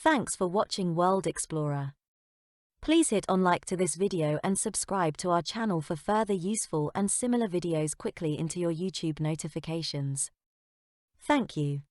Thanks for watching World Explorer. Please hit on like to this video and subscribe to our channel for further useful and similar videos quickly into your YouTube notifications. Thank you.